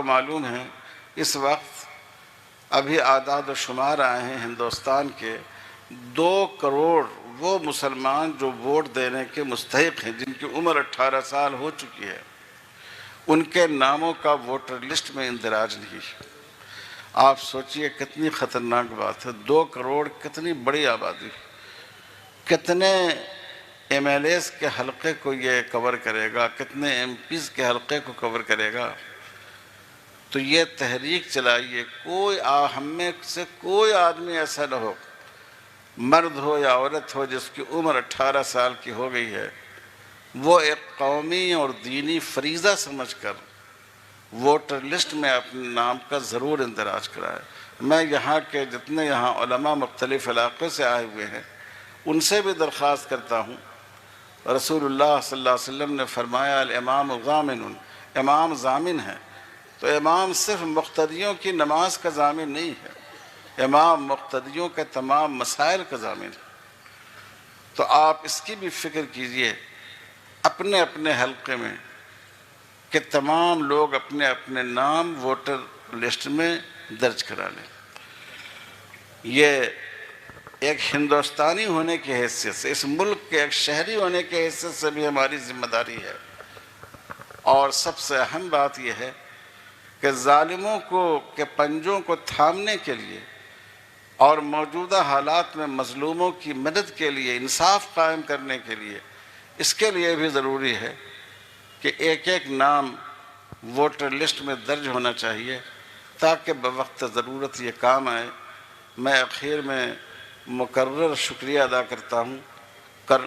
معلوم ہے اس وقت ابھی اعداد و شمار آئے ہیں ہندوستان کے 2 کروڑ وہ مسلمان جو ووٹ دینے کے مستحق ہیں، جن کی عمر 18 سال ہو چکی ہے، ان کے ناموں کا ووٹر لسٹ میں اندراج نہیں ہے۔ آپ سوچئے کتنی خطرناک بات ہے، 2 کروڑ کتنی بڑی آبادی، کتنے ایم ایل ایز کے حلقے کو یہ کور کرے گا، کتنے ایم پیز کے حلقے کو کور کرے گا۔ تو یہ تحریک چلائیے، ہم میں سے کوئی آدمی ایسا نہ ہو، مرد ہو یا عورت ہو، جس کی عمر 18 سال کی ہو گئی ہے، وہ ایک قومی اور دینی فریضہ سمجھ کر ووٹر لسٹ میں اپنے نام کا ضرور اندراج کرائے۔ میں یہاں کے جتنے یہاں علماء مختلف علاقے سے آئے ہوئے ہیں ان سے بھی درخواست کرتا ہوں، رسول اللہ صلی اللہ علیہ وسلم نے فرمایا الامام ضامن، امام ضامن ہے، تو امام صرف مقتدیوں کی نماز کا ضامن نہیں ہے، امام مقتدیوں کے تمام مسائل کا ضامن ہے۔ تو آپ اس کی بھی فکر کیجئے اپنے اپنے حلقے میں کہ تمام لوگ اپنے اپنے نام ووٹر لسٹ میں درج کرا لیں۔ یہ ایک ہندوستانی ہونے کی حیثیت سے، اس ملک کے ایک شہری ہونے کی حیثیت سے بھی ہماری ذمہ داری ہے۔ اور سب سے اہم بات یہ ہے کہ ظالموں کے پنجوں کو تھامنے کے لیے اور موجودہ حالات میں مظلوموں کی مدد کے لیے، انصاف قائم کرنے کے لیے، اس کے لیے بھی ضروری ہے کہ ایک ایک نام ووٹر لسٹ میں درج ہونا چاہیے تاکہ بوقت ضرورت یہ کام آئے۔ میں آخر میں مکرر شکریہ ادا کرتا ہوں